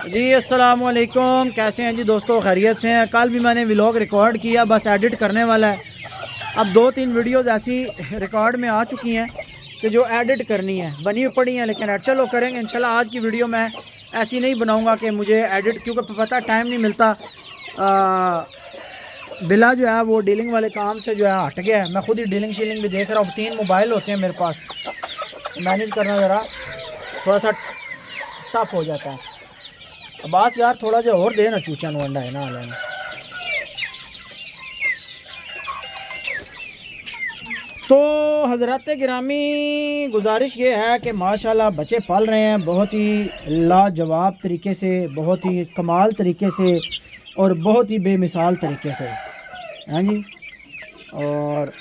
जी अस्सलाम वालेकुम, कैसे हैं जी दोस्तों, खैरियत से हैं। कल भी मैंने व्लॉग रिकॉर्ड किया, बस एडिट करने वाला है। अब 2-3 वीडियोज़ ऐसी रिकॉर्ड में आ चुकी हैं कि जो एडिट करनी है, बनी पड़ी हैं, लेकिन चलो करेंगे इंशाल्लाह। आज की वीडियो मैं ऐसी नहीं बनाऊंगा कि मुझे एडिट, क्योंकि पता टाइम नहीं मिलता। बिला जो है वो डीलिंग वाले काम से जो है हट गया है। मैं खुद ही डीलिंग शीलिंग भी देख रहा हूँ। 3 मोबाइल होते हैं मेरे पास, मैनेज करना ज़रा थोड़ा सा टफ हो जाता है। बस यार थोड़ा जो और दे ना, चूचा नु अंडा है ना लेना। तो हज़रत गिरामी, गुजारिश ये है कि माशाल्लाह बच्चे पाल रहे हैं बहुत ही लाजवाब तरीके से, बहुत ही कमाल तरीके से और बहुत ही बेमिसाल तरीके से। हाँ जी, और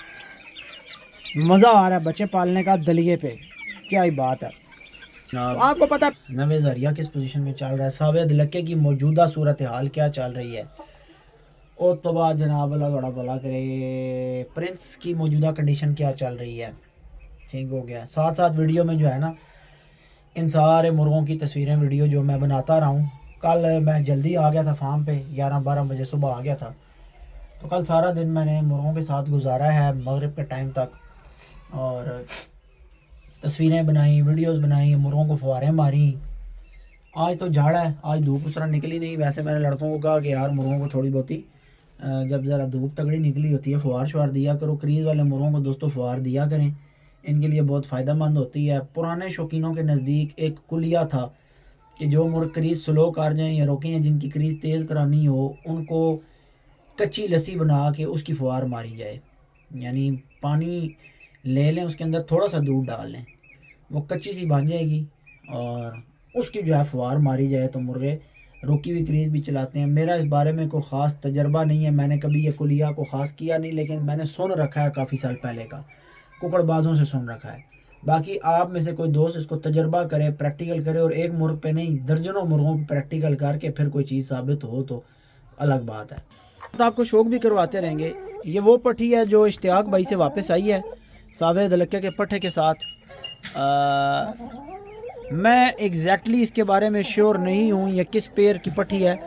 मज़ा आ रहा है बच्चे पालने का दलिए पे, क्या ही बात है। आपको पता नवे ज़रिया किस पोजीशन में चल रहा है, सावेद लक्के की मौजूदा सूरत हाल क्या चल रही है, और तो बाद जनाब अल्लाह बड़ा भला करे प्रिंस की मौजूदा कंडीशन क्या चल रही है। ठीक हो गया। साथ साथ वीडियो में जो है ना, इन सारे मुर्गों की तस्वीरें वीडियो जो मैं बनाता रहा हूँ। कल मैं जल्दी आ गया था फार्म पे, 11-12 बजे सुबह आ गया था। तो कल सारा दिन मैंने मुर्गों के साथ गुजारा है मगरिब के टाइम तक, और तस्वीरें बनाई, वीडियोस बनाई, मुर्गों को फुहारें मारी। आज तो झाड़ है, आज धूप उस तरह निकली नहीं। वैसे मैंने लड़कों को कहा कि यार मुर्गों को थोड़ी बहुती जब ज़रा धूप तगड़ी निकली होती है फुहार शुहार दिया करो। क्रीज़ वाले मुर्गों को दोस्तों फुहार दिया करें, इनके लिए बहुत फ़ायदेमंद होती है। पुराने शौकीनों के नज़दीक एक कुलिया था कि जो मुर्ग क्रीज़ स्लो कर जाएँ या रोकें, जिनकी क्रीज़ तेज़ करानी हो, उनको कच्ची लस्सी बना के उसकी फुहार मारी जाए। यानी पानी ले लें, उसके अंदर थोड़ा सा दूध डाल लें, वो कच्ची सी बन जाएगी और उसकी जो है फुहार मारी जाए तो मुर्गे रुकी हुई क्रीज़ भी चलाते हैं। मेरा इस बारे में कोई ख़ास तजर्बा नहीं है, मैंने कभी ये कुलिया को ख़ास किया नहीं, लेकिन मैंने सुन रखा है काफ़ी साल पहले का, कुकड़बाजों से सुन रखा है। बाकी आप में से कोई दोस्त इसको तजर्बा करे, प्रैक्टिकल करे, और एक मुर्ग पे नहीं दर्जनों मुर्गों पे प्रैक्टिकल करके फिर कोई चीज़ साबित हो तो अलग बात है। तो आपको शौक भी करवाते रहेंगे। ये वो पट्टी है जो इश्तियाक भाई से वापस आई है, सावेद लक्के के पट्टे के साथ। मैं एग्जैक्टली इसके बारे में श्योर नहीं हूँ ये किस पेयर की पट्टी है,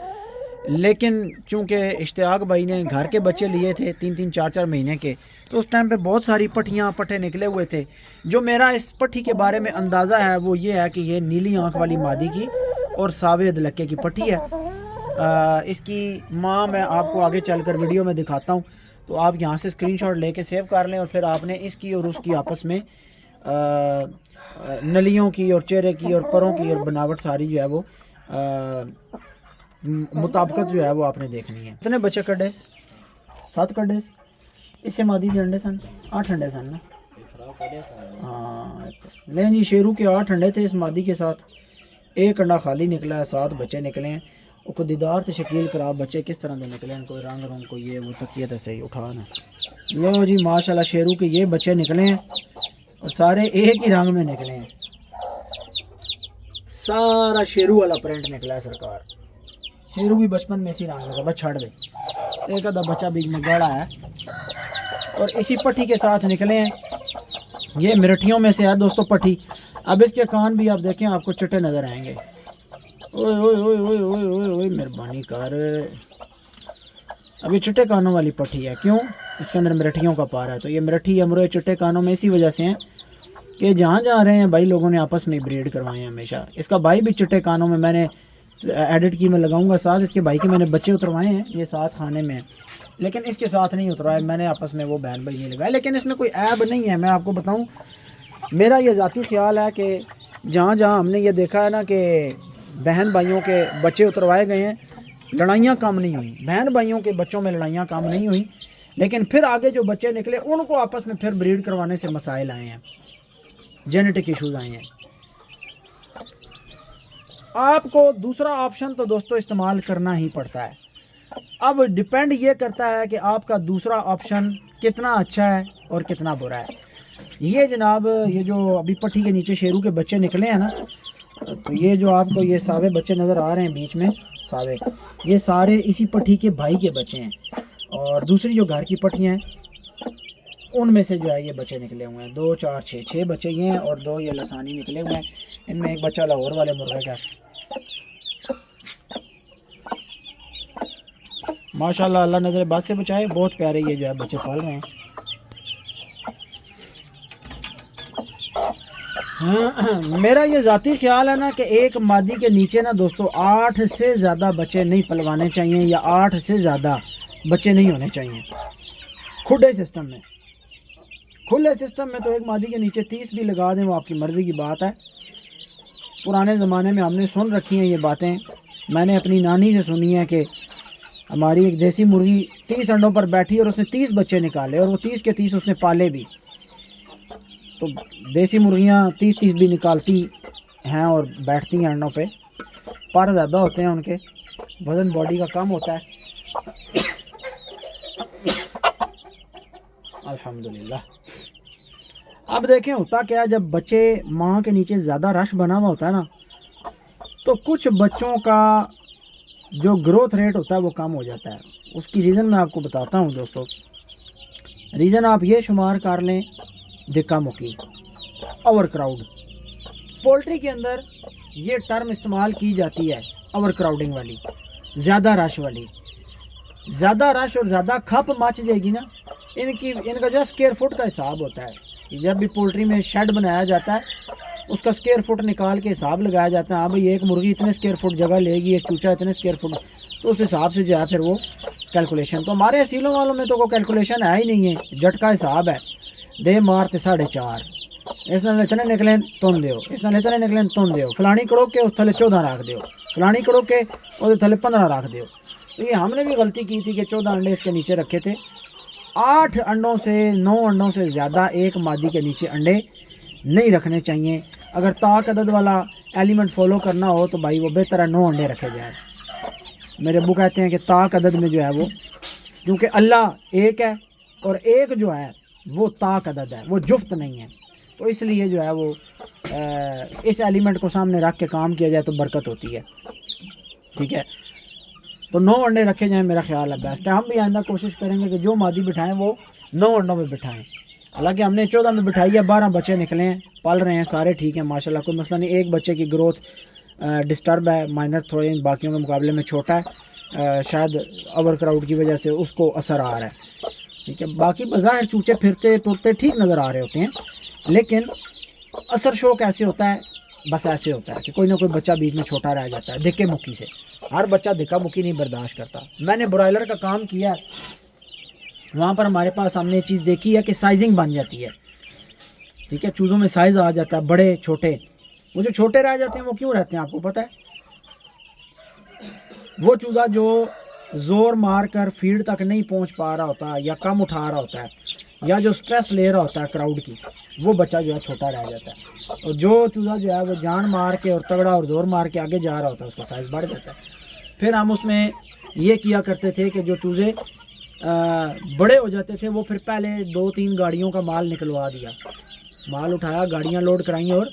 लेकिन चूँकि इश्तियाक भाई ने घर के बच्चे लिए थे 3-3 4-4 महीने के, तो उस टाइम पे बहुत सारी पट्टियाँ पट्टे निकले हुए थे। जो मेरा इस पट्टी के बारे में अंदाज़ा है वो ये है कि ये नीली आँख वाली मादी की और सावेद लक्के की पट्टी है। इसकी माँ मैं आपको आगे चलकर वीडियो में दिखाता हूँ, तो आप यहाँ से स्क्रीनशॉट लेके सेव कर लें, और फिर आपने इसकी और उसकी आपस में नलियों की और चेहरे की और परों की और बनावट सारी जो है वो मुताबिकत जो है वो आपने देखनी है। कितने बच्चे कड्डे? 7 कड्डे। इससे मादी के अंडे सन 8 अंडे सन ना। हाँ नहीं जी, शेरू के 8 अंडे थे, इस मादी के साथ 1 अंडा खाली निकला है, 7 बच्चे निकले हैं। और दीदार तो शकील करा बच्चे किस तरह के निकले हैं, कोई रंग रंग को ये वो तकिए तो सही उठाना। लो जी माशाल्लाह शेरू के ये बच्चे निकले हैं और सारे एक ही रंग में निकले हैं। सारा शेरू वाला प्रिंट निकला है सरकार। शेरू भी बचपन में इसी रंग का, बस छड़ दे, एक आधा बच्चा बीच में गड़ा है और इसी पट्टी के साथ निकले हैं। ये मिरठियों में से है दोस्तों पट्टी। अब इसके कान भी आप देखें, आपको चिट्टे नज़र आएंगे। ओए ओए ओए ओए ओए ओए ओए मेहरबानी कर। अभी चिट्टे कानों वाली पट्टी है, क्यों? इसके अंदर मिरठियों का पार है। तो ये मिरठी अमरोए चिट्टे कानों में इसी वजह से हैं कि जहाँ जहाँ रहे हैं भाई लोगों ने आपस में ब्रीड करवाए हैं हमेशा। इसका भाई भी चिट्टे कानों में, मैंने एडिट की मैं लगाऊंगा साथ, इसके भाई के मैंने बच्चे उतरवाए हैं, ये साथ खाने में, लेकिन इसके साथ नहीं उतरवाए मैंने, आपस में वो बहन भाई नहीं लगाए। लेकिन इसमें कोई ऐब नहीं है, मैं आपको बताऊं, मेरा ये ज़ाती ख्याल है कि जहाँ जहाँ हमने ये देखा है ना कि बहन भाइयों के बच्चे उतरवाए गए हैं, लड़ाइयाँ कम नहीं हुई, बहन भाइयों के बच्चों में लड़ाइयाँ कम नहीं हुई, लेकिन फिर आगे जो बच्चे निकले उनको आपस में फिर ब्रीड करवाने से मसाइल आए हैं, जेनेटिक इश्यूज आए हैं। आपको दूसरा ऑप्शन तो दोस्तों इस्तेमाल करना ही पड़ता है। अब डिपेंड ये करता है कि आपका दूसरा ऑप्शन कितना अच्छा है और कितना बुरा है। ये जनाब, ये जो अभी पट्टी के नीचे शेरू के बच्चे निकले हैं ना, तो ये जो आपको ये सावे बच्चे नज़र आ रहे हैं बीच में सावे, ये सारे इसी पट्टी के भाई के बच्चे हैं। और दूसरी जो घर की पट्टियाँ हैं उनमें से जो है ये बच्चे निकले हुए हैं। 2 4 6 बच्चे ये हैं और 2 ये लसानी निकले हुए हैं। इनमें एक बच्चा लाहौर वाले मुर्गे का। माशाल्लाह, अल्लाह नज़र बद से बचाए। बहुत प्यारे ये जो है बच्चे पाल रहे हैं। मेरा ये ज़ाती ख्याल है ना कि एक मादी के नीचे ना दोस्तों 8 से ज़्यादा बच्चे नहीं पलवाने चाहिए, या 8 से ज़्यादा बच्चे नहीं होने चाहिए खुले सिस्टम में। खुले सिस्टम में तो एक मादी के नीचे 30 भी लगा दें, वो आपकी मर्ज़ी की बात है। पुराने ज़माने में हमने सुन रखी हैं ये बातें, मैंने अपनी नानी से सुनी है कि हमारी एक देसी मुर्गी 30 अंडों पर बैठी और उसने 30 बच्चे निकाले, और वो 30 के 30 उसने पाले भी। तो देसी मुर्गियाँ 30-30 भी निकालती हैं और बैठती हैं अंडों पे। पर ज़्यादा होते हैं उनके, वज़न बॉडी का कम होता है। अल्हम्दुलिल्लाह। अब देखें होता क्या है, जब बच्चे माँ के नीचे ज़्यादा रश बना हुआ होता है ना, तो कुछ बच्चों का जो ग्रोथ रेट होता है वो कम हो जाता है। उसकी रीज़न मैं आपको बताता हूँ दोस्तों। रीज़न आप ये शुमार कर लें, धक्का मुक्की, ओवर क्राउड। पोल्ट्री के अंदर ये टर्म इस्तेमाल की जाती है, ओवर क्राउडिंग वाली, ज़्यादा रश वाली। ज़्यादा रश और ज़्यादा खप मच जाएगी ना, इनका जो स्क्वायर फुट का हिसाब होता है। जब भी पोल्ट्री में शेड बनाया जाता है, उसका स्क्वायर फुट निकाल के हिसाब लगाया जाता है। हाँ भाई, एक मुर्गी इतने स्क्वायर फुट जगह लेगी, एक चूचा इतने स्क्वायर फुट, तो उस हिसाब से जो है फिर वो कैलकुलेशन। तो हमारे असीलों वालों में तो कोई कैलकुलेशन है ही नहीं है, जट का हिसाब है। दे मारते 4.5, इस नाल इतने निकले तुम दो, इस नाल इतने निकले तुम दो, फलानी करो के उस थले 14 रख दो, फलानी करो के उस थले 15 रख दो। तो ये हमने भी गलती की थी कि 14 अंडे इसके नीचे रखे थे। 8 अंडों से 9 अंडों से ज़्यादा एक मादी के नीचे अंडे नहीं रखने चाहिए। अगर ताक अदद वाला एलिमेंट फॉलो करना हो तो भाई वो बेहतर है 9 अंडे रखे जाए। मेरे अब्बू कहते हैं कि ताक अदद में जो है वो, क्योंकि अल्लाह एक है और एक जो है वो ताक अदद है, वो जुफ्त नहीं है। तो इसलिए जो है वो इस एलिमेंट को सामने रख के काम किया जाए तो बरकत होती है। ठीक है, तो 9 अंडे रखे जाएँ, मेरा ख्याल है बेस्ट है। हम भी आइंदा कोशिश करेंगे कि जो मादी बिठाएं वो 9 अंडों में बिठाएं। हालांकि हमने 14 में बिठाई है, 12 बच्चे निकले हैं, पल रहे हैं, सारे ठीक हैं माशाल्लाह, कोई मसला नहीं। एक बच्चे की ग्रोथ डिस्टर्ब है, माइनर थोड़े बाकियों के मुकाबले में छोटा है, शायद ओवर क्राउड की वजह से उसको असर आ रहा है। ठीक है, बाकी बज़ाहिर चूचे फिरते टुरते ठीक नज़र आ रहे होते हैं, लेकिन असर शो कैसे होता है, बस ऐसे होता है कि कोई ना कोई बच्चा बीच में छोटा रह जाता है धिक्के मुक्की से। हर बच्चा धिक्का मुक्की नहीं बर्दाश्त करता। मैंने ब्रॉयलर का काम किया है, वहाँ पर हमारे पास हमने चीज़ देखी है कि साइजिंग बन जाती है। ठीक है, चूज़ों में साइज़ आ जाता है, बड़े छोटे। वो जो छोटे रह जाते हैं वो क्यों रहते हैं आपको पता है? वो चूज़ा जो ज़ोर मार कर फीड तक नहीं पहुँच पा रहा होता, या कम उठा रहा होता है, या जो स्ट्रेस ले रहा होता है क्राउड की, वो बच्चा जो है छोटा रह जाता है। और जो चूज़ा जो है वो जान मार के और तगड़ा और ज़ोर मार के आगे जा रहा होता है, उसका साइज़ बढ़ जाता है। फिर हम उसमें ये किया करते थे कि जो चूज़े बड़े हो जाते थे वो फिर पहले 2-3 गाड़ियों का माल निकलवा दिया, माल उठाया, गाड़ियाँ लोड कराई और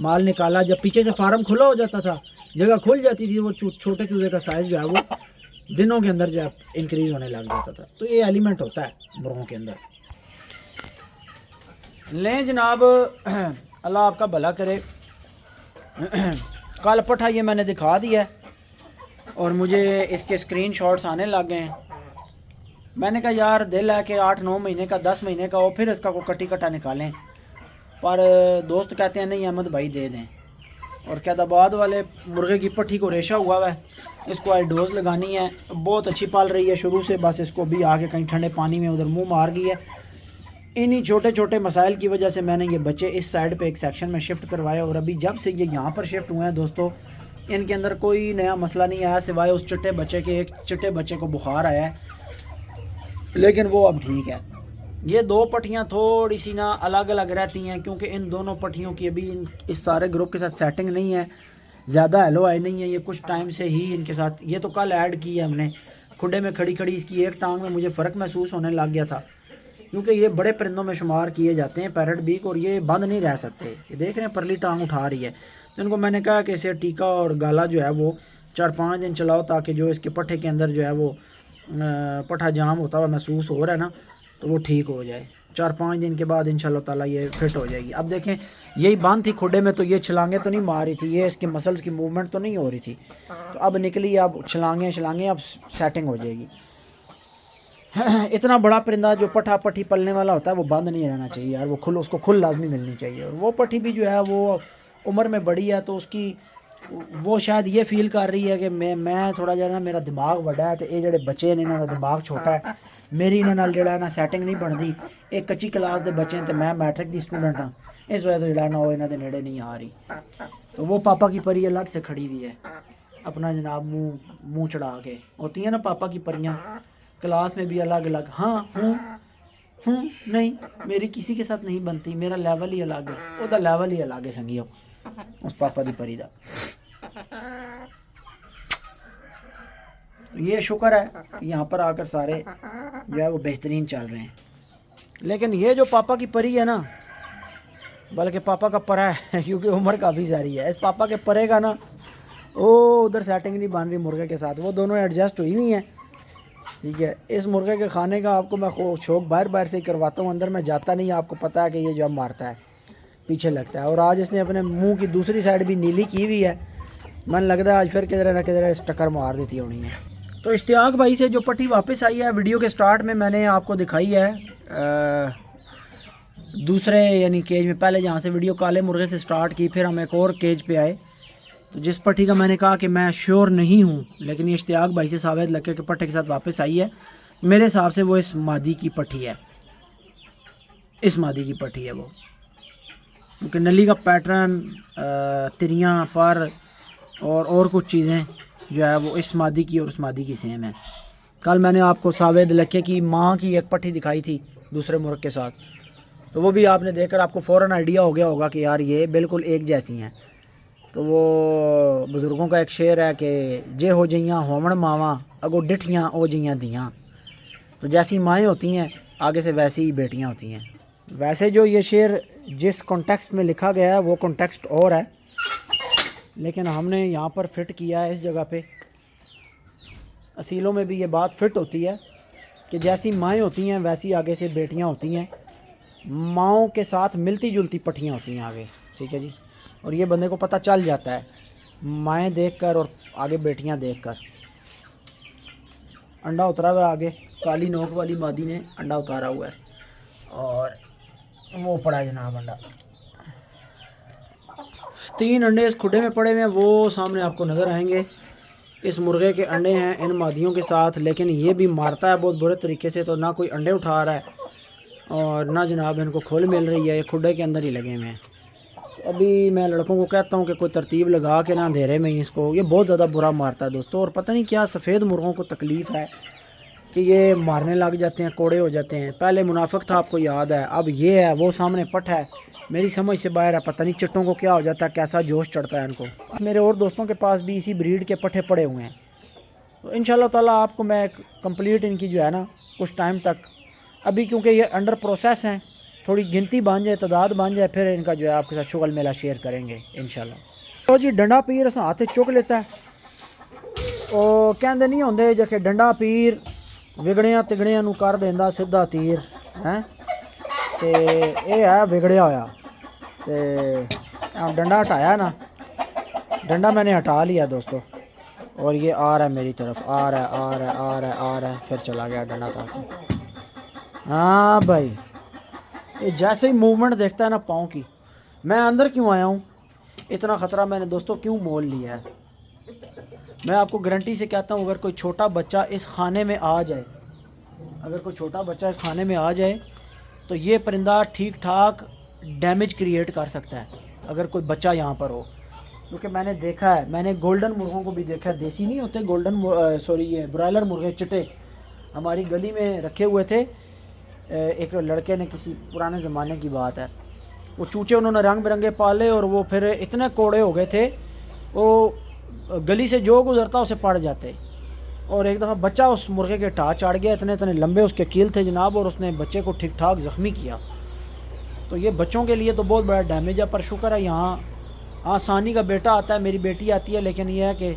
माल निकाला। जब पीछे से फार्म खुला हो जाता था, जगह खुल जाती थी, वो छोटे चूज़े का साइज़ जो है वो दिनों के अंदर जो है इंक्रीज़ होने लग जाता था। तो ये एलिमेंट होता है मुर्गों के अंदर। लें जनाब, अल्लाह आपका भला करे। कल पठा ये मैंने दिखा दिया और मुझे इसके स्क्रीनशॉट्स आने लग गए हैं। मैंने कहा यार दिल है कि 8-9 महीने का 10 महीने का हो, फिर इसका को कटी कटा निकालें, पर दोस्त कहते हैं नहीं अहमद भाई दे दें। और कैदाबाद वाले मुर्गे की पट्टी को रेशा हुआ है, इसको आई डोज लगानी है। बहुत अच्छी पाल रही है शुरू से, बस इसको भी आके कहीं ठंडे पानी में उधर मुंह मार गई है। इन्हीं छोटे छोटे मसाइल की वजह से मैंने ये बच्चे इस साइड पे एक सेक्शन में शिफ्ट करवाए, और अभी जब से ये यहाँ पर शिफ्ट हुए हैं दोस्तों, इनके अंदर कोई नया मसला नहीं आया सिवाय उस चिट्टे बच्चे के। एक चिट्टे बच्चे को बुखार आया है, लेकिन वो अब ठीक है। ये 2 पट्टियाँ थोड़ी सी ना अलग अलग रहती हैं, क्योंकि इन दोनों पट्टियों की अभी इस सारे ग्रुप के साथ सेटिंग नहीं है, ज़्यादा हेलो आई नहीं है। ये कुछ टाइम से ही इनके साथ, ये तो कल ऐड की है हमने। खुडे में खड़ी खड़ी इसकी एक टांग में मुझे फ़र्क महसूस होने लग गया था, क्योंकि ये बड़े परिंदों में शुमार किए जाते हैं पैरट बीक, और ये बंद नहीं रह सकते। ये देख रहे हैं परली टांग उठा रही है, तो इनको मैंने कहा कि इसे टीका और गाला जो है वो 4-5 दिन चलाओ, ताकि जो इसके पट्ठे के अंदर जो है वो पट्ठा जाम होता हुआ महसूस हो रहा है ना, तो वो ठीक हो जाए। 4-5 दिन के बाद इंशाल्लाह ताला ये फिट हो जाएगी। अब देखें, यही बांध थी खुडे में, तो ये छलांगे तो नहीं मार रही थी, ये इसके मसल्स की मूवमेंट तो नहीं हो रही थी, तो अब निकली, अब छलांगे अब सेटिंग हो जाएगी। इतना बड़ा परिंदा जो पठा पठी पलने वाला होता है वो बंद नहीं रहना चाहिए यार, वो उसको खुल लाजमी मिलनी चाहिए। और वो पठी भी जो है वो उम्र में बड़ी है, तो उसकी वो शायद ये फील कर रही है कि मैं थोड़ा जो है ना मेरा दिमाग बड़ा है, तो ये ਜਿਹੜੇ बच्चे ने इन्होंने दिमाग छोटा है, मेरी इन्होंने नाल ਜਿਹੜਾ ना सैटिंग नहीं बनती। एक कच्ची क्लास के बच्चे तो मैं मैट्रिक की स्टूडेंट हाँ, इस वजह से जो ना वो इन्हों के नेड़े नहीं आ रही। तो वो पापा की परी अलग से खड़ी हुई है, अपना जनाब मुँह चढ़ा के। होती है ना पापा की परियाँ, क्लास में भी अलग अलग। हाँ हूँ नहीं, मेरी किसी के साथ नहीं बनती, मेरा लेवल ही अलग है, ਉਹਦਾ लेवल ही अलग है संगियो उस पापा की परी का। तो ये शुक्र है कि यहाँ पर आकर सारे जो है वो बेहतरीन चल रहे हैं। लेकिन ये जो पापा की परी है ना, बल्कि पापा का परा है क्योंकि उम्र काफ़ी सारी है, इस पापा के परे का ना वो उधर सेटिंग नहीं बन रही मुर्गे के साथ, वो दोनों एडजस्ट हुई हुई हैं। ठीक है, इस मुर्गे के खाने का आपको मैं शौक बाहर से ही करवाता हूँ, अंदर में जाता नहीं। आपको पता है कि ये जो है मारता है, पीछे लगता है। और आज इसने अपने मुंह की दूसरी साइड भी नीली की हुई है, मन लगता है आज फिर किधर ना किधर टक्कर मार देती होनी है। तो इश्तियाक भाई से जो पट्टी वापस आई है, वीडियो के स्टार्ट में मैंने आपको दिखाई है दूसरे यानी केज में। पहले जहाँ से वीडियो काले मुर्गे से स्टार्ट की, फिर हम एक और केज पे आए। तो जिस पट्टी का मैंने कहा कि मैं श्योर नहीं हूँ, लेकिन ये इश्तियाक भाई से साबित लगे कि पट्टे के साथ वापस आई है, मेरे हिसाब से वो इस मादी की पट्टी है, इस मादी की पट्टी है वो। क्योंकि नली का पैटर्न, तिरियाँ पर और कुछ चीज़ें जो है वो इस मादी की और उस मादी की सेम है। कल मैंने आपको सावेद लक्के की माँ की एक पट्टी दिखाई थी दूसरे मुर्ग के साथ, तो वो भी आपने देखकर आपको फ़ौरन आइडिया हो गया होगा कि यार ये बिल्कुल एक जैसी हैं। तो वो बुज़ुर्गों का एक शेर है कि जे हो जइयाँ होमण मावां, अगो डिठियाँ ओ जइयाँ दियाँ। तो जैसी माएँ होती हैं आगे से वैसी ही बेटियाँ होती हैं। वैसे जो ये शेर जिस कॉन्टेक्स्ट में लिखा गया है वो कॉन्टेक्स्ट और है, लेकिन हमने यहाँ पर फिट किया है इस जगह पे। असीलों में भी ये बात फिट होती है कि जैसी माएँ होती हैं वैसी आगे से बेटियाँ होती हैं, माँओं के साथ मिलती जुलती पट्टियाँ होती हैं आगे। ठीक है जी, और ये बंदे को पता चल जाता है माएँ देखकर और आगे बेटियाँ देखकर। अंडा उतरा हुआ है आगे, काली नोक वाली मादी ने अंडा उतारा हुआ है और वो पड़ा है जनाब अंडा। 3 अंडे इस खुडे में पड़े हुए हैं, वो सामने आपको नज़र आएंगे। इस मुर्गे के अंडे हैं इन मादियों के साथ, लेकिन ये भी मारता है बहुत बुरे तरीके से। तो ना कोई अंडे उठा रहा है और ना जनाब इनको खोल मिल रही है, ये खुडे के अंदर ही लगे हुए हैं। तो अभी मैं लड़कों को कहता हूँ कि कोई तरतीब लगा के ना अंधेरे में ही इसको, ये बहुत ज़्यादा बुरा मारता है दोस्तों। और पता नहीं क्या सफ़ेद मुर्गों को तकलीफ़ है कि ये मारने लग जाते हैं, कोड़े हो जाते हैं। पहले मुनाफिक था, आपको याद है, अब ये है, वो सामने पट है। मेरी समझ से बाहर है, पता नहीं चिट्टों को क्या हो जाता है, कैसा जोश चढ़ता है इनको। मेरे और दोस्तों के पास भी इसी ब्रीड के पट्टे पड़े हुए हैं। तो इंशाल्लाह ताला आपको मैं कंप्लीट इनकी जो है ना कुछ टाइम तक, अभी क्योंकि ये अंडर प्रोसेस हैं, थोड़ी गिनती बन जाए, तादाद बन जाए, फिर इनका जो है आपके साथ शुगल मेला शेयर करेंगे इंशाल्लाह। तो जी डंडा पीर अस हाथ चुक लेता है, और कहते नहीं होंगे जो कि डंडा पीर विगड़िया तिगड़िया नू कर देंदा सीधा तीर है। तो ये है विगड़िया होया, तो डंडा हटाया ना, डंडा मैंने हटा लिया दोस्तों, और ये आ रहा है मेरी तरफ, आ रहा है, फिर चला गया डंडा तक। हाँ भाई, ये जैसे ही मूवमेंट देखता है ना पाँव की, मैं अंदर क्यों आया हूँ, इतना ख़तरा मैंने दोस्तों क्यों मोल लिया है। मैं आपको गारंटी से कहता हूँ, अगर कोई छोटा बच्चा इस खाने में आ जाए, अगर कोई छोटा बच्चा इस खाने में आ जाए तो ये परिंदा ठीक ठाक डैमेज क्रिएट कर सकता है, अगर कोई बच्चा यहाँ पर हो। क्योंकि मैंने देखा है, मैंने गोल्डन मुर्गों को भी देखा है, देसी नहीं होते गोल्डन, सॉरी ये ब्रॉयलर मुर्गे चिट्टे हमारी गली में रखे हुए थे। एक लड़के ने, किसी पुराने ज़माने की बात है, वो चूचे उन्होंने रंग बिरंगे पाले और वो फिर इतने कोड़े हो गए थे, वो गली से जो गुजरता उसे पड़ जाते। और एक दफ़ा बच्चा उस मुर्गे के टाँच चढ़ गया, इतने इतने लंबे उसके कील थे जनाब, और उसने बच्चे को ठीक ठाक ज़ख्मी किया। तो ये बच्चों के लिए तो बहुत बड़ा डैमेज है। पर शुक्र है यहाँ आसानी का बेटा आता है, मेरी बेटी आती है, लेकिन यह है कि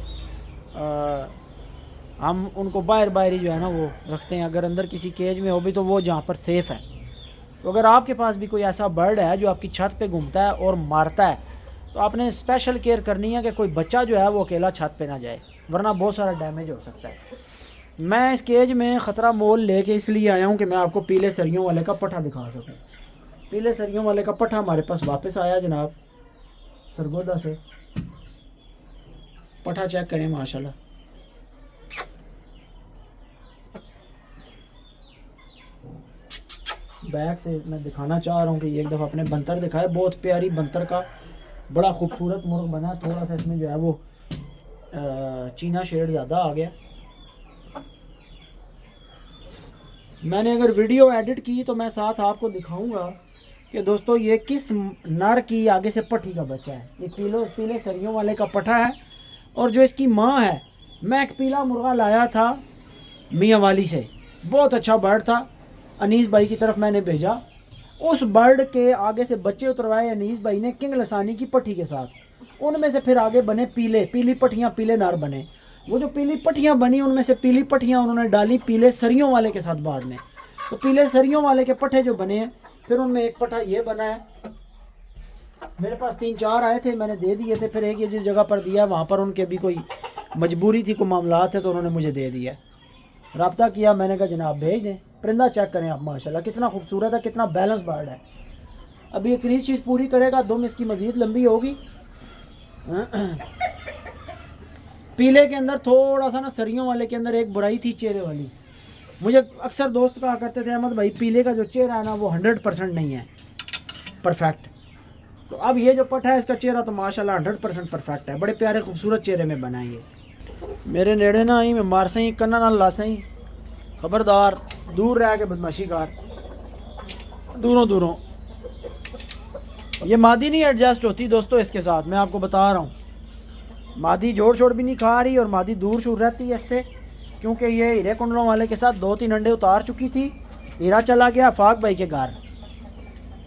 हम उनको बाहर ही जो है ना वो रखते हैं। अगर अंदर किसी केज में हो भी तो वो जहाँ पर सेफ़ है। तो अगर आपके पास भी कोई ऐसा बर्ड है जो आपकी छत पे घूमता है और मारता है, तो आपने स्पेशल केयर करनी है कि कोई बच्चा जो है वो अकेला छत पे ना जाए, वरना बहुत सारा डैमेज हो सकता है। मैं इस केज में ख़तरा मोल लेके इसलिए आया हूँ कि मैं आपको पीले सरियों वाले का पठा दिखा सकूँ। पीले सरियों वाले का पठा हमारे पास वापस आया जनाब सरगोदा से। पठा चेक करें माशाल्लाह। बैक से मैं दिखाना चाह रहा हूँ कि एक दफ़ा अपने बंतर दिखाए। बहुत प्यारी बंतर का बड़ा खूबसूरत मुर्ग बना। थोड़ा सा इसमें जो है वो चीना शेड ज़्यादा आ गया। मैंने अगर वीडियो एडिट की तो मैं साथ आपको दिखाऊंगा कि दोस्तों ये किस नर की आगे से पट्ठी का बच्चा है। ये पीले सरियों वाले का पठा है। और जो इसकी माँ है, मैं एक पीला मुर्गा लाया था मियाँ वाली से, बहुत अच्छा बर्ड था। अनीस भाई की तरफ मैंने भेजा। उस बर्ड के आगे से बच्चे उतरवाए अनीस भाई ने किंग लसानी की पट्ठी के साथ। उनमें से फिर आगे बने पीली पट्टियाँ, पीले नर बने। वो जो पीली पट्टियाँ बनी उनमें से पीली पट्टियाँ उन्होंने डाली पीले सरियों वाले के साथ बाद में। तो पीले सरियों वाले के पट्ठे जो बने हैं, फिर उनमें एक पट्ठा ये बना है। मेरे पास 3-4 आए थे, मैंने दे दिए थे। फिर एक ये जिस जगह पर दिया वहाँ पर उनके भी कोई मजबूरी थी, कोई मामला थे, तो उन्होंने मुझे दे दिया। रब्ता किया, मैंने कहा जनाब भेज दें। परिंदा चेक करें आप माशाल्लाह, कितना खूबसूरत है, कितना बैलेंस बर्ड है। अभी एक रीच चीज़ पूरी करेगा, दुम इसकी मज़ीद लंबी होगी। पीले के अंदर थोड़ा सा ना सरियों वाले के अंदर एक बुराई थी चेहरे वाली। मुझे अक्सर दोस्त कहा करते थे अहमद भाई पीले का जो चेहरा है ना वो 100% नहीं है परफेक्ट। तो अब ये जो पठा है इसका चेहरा तो माशाल्लाह 100% परफेक्ट है। बड़े प्यारे खूबसूरत चेहरे में बना है ये। मेरे नेड़े ना आई मैं मार सही कन्ना ना ला सही, खबरदार दूर रह के बदमाशी कार, दूरों। ये मादी नहीं एडजस्ट होती दोस्तों इसके साथ, मैं आपको बता रहा हूँ। मादी जोड़ छोड़ भी नहीं खा रही और मादी दूर शूर रहती है इससे, क्योंकि ये हीरे कुंडलों वाले के साथ 2-3 अंडे उतार चुकी थी। हीरा चला गया फाक भाई के घर,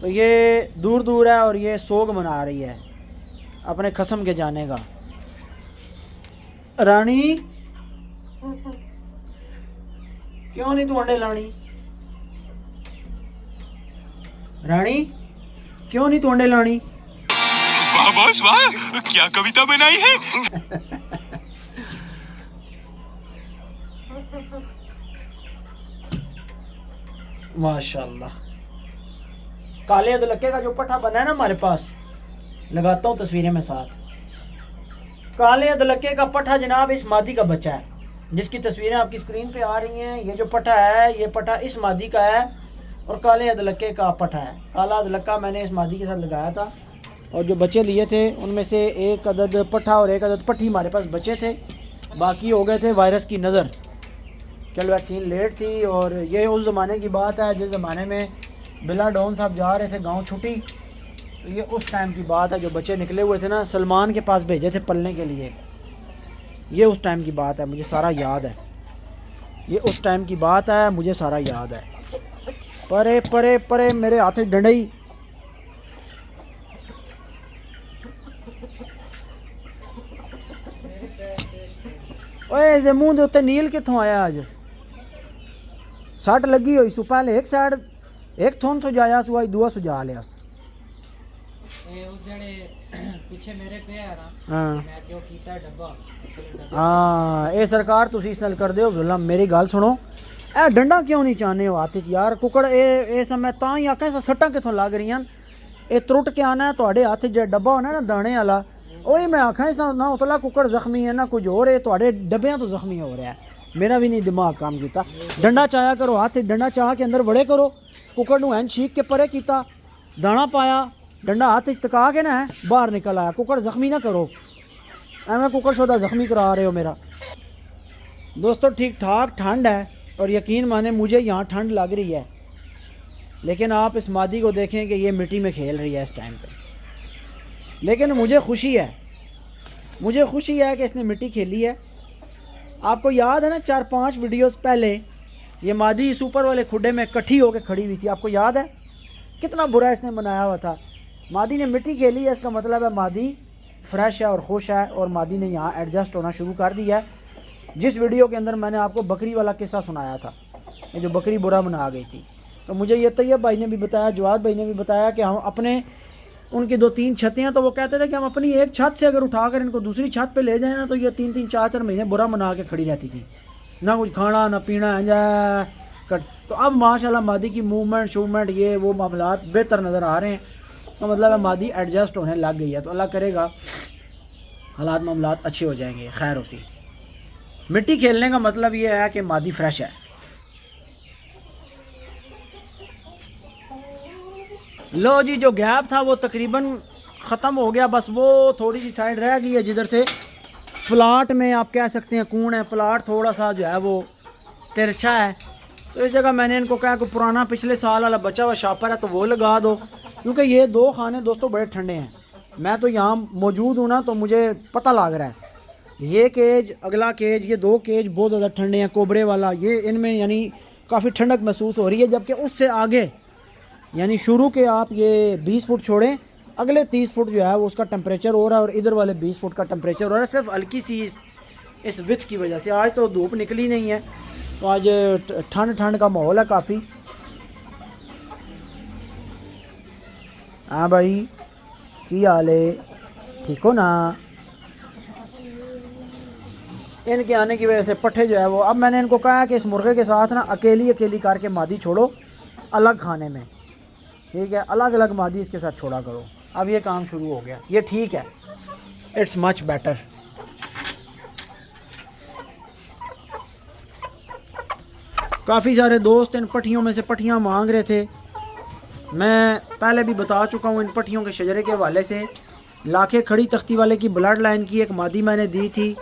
तो ये दूर है और ये सोग मना रही है अपने खसम के जाने का। रानी क्यों नहीं तू अंडे लानी? रानी क्यों नहीं तू अंडे लानी? वाह बॉस वाह, क्या कविता बनाई है। माशाल्लाह। काले अदलक्के का जो पठा बना है ना हमारे पास, लगाता हूँ तस्वीरें में साथ। काले अदलक्के का पठा जनाब इस मादी का बच्चा है, जिसकी तस्वीरें आपकी स्क्रीन पे आ रही हैं। ये जो पठा है ये पठा इस मादी का है और काले अदलक्के का पठा है। काला अदलक्का मैंने इस मादी के साथ लगाया था और जो बच्चे लिए थे उनमें से एक अदद पठा और एक अदद पट्ठी हमारे पास बचे थे। बाकी हो गए थे वायरस की नज़र, कल वैक्सीन लेट थी। और ये उस ज़माने की बात है जिस ज़माने में बिला डॉन साहब जा रहे थे गांव छुट्टी। तो ये उस टाइम की बात है, जो बच्चे निकले हुए थे ना सलमान के पास भेजे थे पलने के लिए। ये उस टाइम की बात है, मुझे सारा याद है। ये उस टाइम की बात है, मुझे सारा याद है। परे परे परे मेरे हाथ डंडई। ओए इस मुंह दे उत्ते नील कित्थों आया अज? सट लगी हुई सु, पहले एक साइड एक थोन सुजाया सु, आज दूआ सुजा लिया। पिछे मेरे पे आ रहा हाँ मैं क्यों कीता डब्बा हाँ, ये सरकार तुसी इस नाल कर दे जुल्म। मेरी गल सुनो, ए डंडा क्यों नहीं चाहने हो हाथ च यार? कुकड़ ए समय तां ही आखां सा सट्टां कित्थों लग रही हैं। ये त्रुट के आना है तुहाडे हाथ च डब्बा होना ना दाने वाला, ओही मैं आखां इस ना उतला कुकड़ जख्मी है ना कुछ और है, तुहाडे डब्बियां तो जख्मी हो रहा है। मेरा भी नहीं दिमाग काम किया। डंडा चाया करो, हाथ डंडा चाह के अंदर वड़े करो। कुकड़ नूं हैन छीक के परे किया, दाना पाया, डंडा हाथ टका के ना बाहर निकल आया। कुकड़ जख्मी ना करो, एवं कुकड़ शोदा जख्मी करा रहे हो मेरा। दोस्तों ठीक ठाक ठंड है और यकीन माने मुझे यहाँ ठंड लग रही है, लेकिन आप इस मादी को देखें कि ये मिट्टी में खेल रही है इस टाइम पे। लेकिन मुझे खुशी है कि इसने मिट्टी खेली है। आपको याद है ना 4-5 वीडियोस पहले ये मादी इस ऊपर वाले खुड्डे में इकट्ठी होकर खड़ी हुई थी, आपको याद है? कितना बुरा इसने बनाया हुआ था। मादी ने मिट्टी खेली है, इसका मतलब है मादी फ्रेश है और खुश है और मादी ने यहाँ एडजस्ट होना शुरू कर दिया है। जिस वीडियो के अंदर मैंने आपको बकरी वाला किस्सा सुनाया था, ये जो बकरी बुरा बना गई थी, तो मुझे ये तैयब भाई ने भी बताया, जवाद भाई ने भी बताया कि हम अपने उनकी 2-3 छतें हैं, तो वो कहते थे कि हम अपनी एक छत से अगर उठाकर इनको दूसरी छत पे ले जाएं ना तो ये 3-3 4-4 महीने बुरा मना के खड़ी रहती थी। ना कुछ खाना ना पीना है। तो अब माशाल्लाह मादी की मूवमेंट शूवमेंट ये वो मामलात बेहतर नज़र आ रहे हैं। तो मतलब है मादी एडजस्ट होने लग गई है। तो अल्लाह करेगा हालात मामलात अच्छे हो जाएंगे। खैर उसी मिट्टी खेलने का मतलब ये है कि मादी फ्रेश है। लो जी, जो गैप था वो तकरीबन ख़त्म हो गया, बस वो थोड़ी सी साइड रह गई है जिधर से प्लाट में आप कह सकते हैं कून है। प्लाट थोड़ा सा जो है वो तिरछा है, तो इस जगह मैंने इनको कहा कि पुराना पिछले साल वाला बचा हुआ शापर है तो वो लगा दो, क्योंकि ये 2 खाने दोस्तों बड़े ठंडे हैं। मैं तो यहाँ मौजूद हूँ ना, तो मुझे पता लग रहा है ये केज अगला केज ये 2 केज बहुत ज़्यादा ठंडे हैं। कोबरे वाला ये इनमें यानी काफ़ी ठंडक महसूस हो रही है, जबकि उससे आगे यानी शुरू के आप ये 20 फुट छोड़ें, अगले 30 फुट जो है वो उसका टेम्परेचर हो रहा है और इधर वाले 20 फुट का टेम्परेचर हो रहा है, सिर्फ हल्की सी इस विथ की वजह से। आज तो धूप निकली नहीं है, तो आज ठंड का माहौल है काफ़ी। हाँ भाई, की हाल है, ठीक हो ना? इनके आने की वजह से पट्ठे जो है वो, अब मैंने इनको कहा है कि इस मुर्गे के साथ ना अकेली करके मादी छोड़ो अलग खाने में, ठीक है? अलग अलग मादी इसके साथ छोड़ा करो। अब ये काम शुरू हो गया, ये ठीक है, इट्स मच बेटर। काफ़ी सारे दोस्त इन पट्टियों में से पट्टियाँ मांग रहे थे। मैं पहले भी बता चुका हूँ इन पट्टियों के शजरे के हवाले से। लाखे खड़ी तख्ती वाले की ब्लड लाइन की एक मादी मैंने दी थी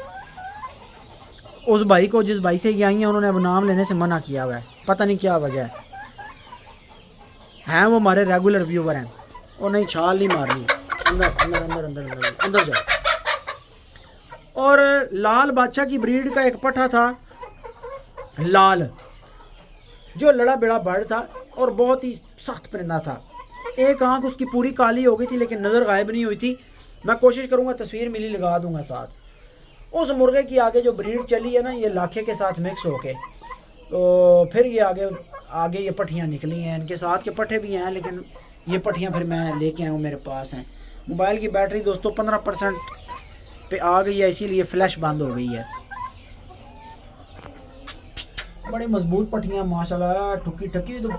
उस भाई को, जिस भाई से ये आई हैं उन्होंने अब नाम लेने से मना किया हुआ है, पता नहीं क्या वजह है। वो हमारे रेगुलर व्यूवर हैं, और नहीं छाल नहीं मारनी, अंदर अंदर अंदर अंदर अंदर अंदर जाओ। और लाल बादशाह की ब्रीड का एक पट्ठा था लाल, जो लड़ा बेड़ा बड़ था और बहुत ही सख्त परिंदा था। एक आंख उसकी पूरी काली हो गई थी लेकिन नज़र गायब नहीं हुई थी। मैं कोशिश करूँगा तस्वीर मिली लगा दूँगा साथ। उस मुर्गे की आगे जो ब्रीड चली है ना, ये लाखे के साथ मिक्स होके, तो फिर ये आगे ये पट्टियाँ निकली हैं। इनके साथ के पट्ठे भी हैं, लेकिन ये पट्टियाँ फिर मैं लेके आया हूँ, मेरे पास हैं। मोबाइल की बैटरी दोस्तों 15% पे आ गई है, इसीलिए फ्लैश बंद हो गई है। बड़ी मजबूत पट्टियाँ माशाल्लाह, ठुकी ठकी तो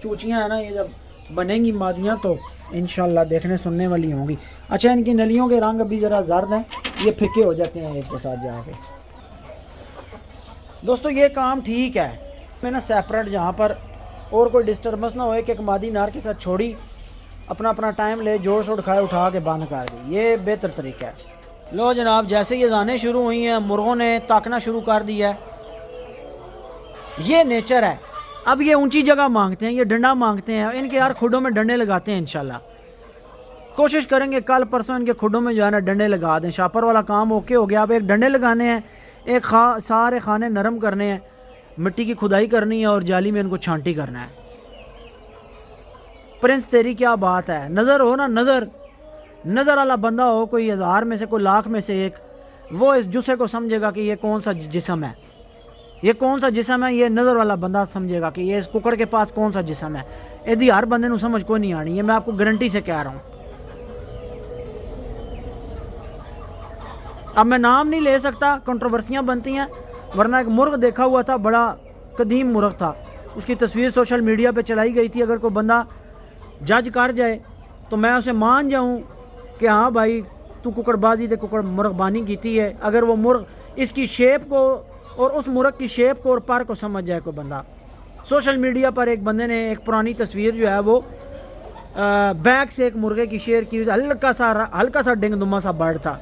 चूचियाँ हैं ना, ये जब बनेंगी मादियाँ तो इंशाल्लाह देखने सुनने वाली होंगी। अच्छा, इनकी नलियों के रंग अभी ज़रा जर्द हैं, ये फिक्के हो जाते हैं एक के साथ जाके। दोस्तों ये काम ठीक है, मैं ना सेपरेट जहाँ पर और कोई डिस्टर्बेंस ना होए कि एक मादी नार के साथ छोड़ी, अपना अपना टाइम ले, जोड़ शोड़ खाए, उठा के बंद कर दी, ये बेहतर तरीका है। लो जनाब, जैसे ये जाने शुरू हुई हैं, मुर्गों ने ताकना शुरू कर दिया है। ये नेचर है। अब ये ऊंची जगह मांगते हैं, ये डंडा मांगते हैं, इनके यार खुडों में डंडे लगाते हैं। इंशाल्लाह कोशिश करेंगे कल परसों इनके खुडों में जो है ना डंडे लगा दें। शापर वाला काम ओके हो गया, अब एक डंडे लगाने हैं, एक सारे खाने नरम करने हैं, मिट्टी की खुदाई करनी है और जाली में इनको छांटी करना है। प्रिंस तेरी क्या बात है, नज़र हो ना, नज़र वाला बंदा हो, कोई 1000 में से कोई लाख में से एक, वो इस जुस्से को समझेगा कि ये कौन सा जिस्म है, ये कौन सा जिस्म है। ये नज़र वाला बंदा समझेगा कि ये इस कुकड़ के पास कौन सा जिस्म है। यदि हर बंदे को समझ कोई नहीं आनी, ये मैं आपको गारंटी से कह रहा हूँ। अब मैं नाम नहीं ले सकता, कंट्रोवर्सियाँ बनती हैं, वरना एक मुर्ग देखा हुआ था, बड़ा कदीम मुर्ग था, उसकी तस्वीर सोशल मीडिया पे चलाई गई थी। अगर कोई बंदा जज कर जाए तो मैं उसे मान जाऊँ कि हाँ भाई तू कुकड़बाजी ते कुकड़ मुर्गबानी की थी है। अगर वो मुर्ग इसकी शेप को और उस मुर्ग की शेप को और पर को समझ जाए कोई बंदा। सोशल मीडिया पर एक बंदे ने एक पुरानी तस्वीर जो है वो बैग से एक मुर्गे की शेयर की, हल्का सा डिंगदुमा सा बर्ड था।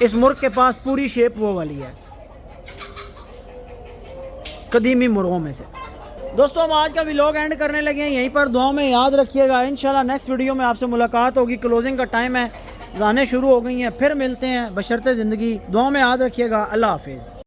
इस मुर्ग के पास पूरी शेप वो वाली है, कदीमी मुर्गों में से। दोस्तों हम आज का व्लॉग एंड करने लगे हैं यहीं पर, दुआओं में याद रखिएगा। इंशाल्लाह नेक्स्ट वीडियो में आपसे मुलाकात होगी। क्लोजिंग का टाइम है, जाने शुरू हो गई हैं, फिर मिलते हैं बशर्ते ज़िंदगी। दुआओं में याद रखिएगा। अल्लाह हाफिज़।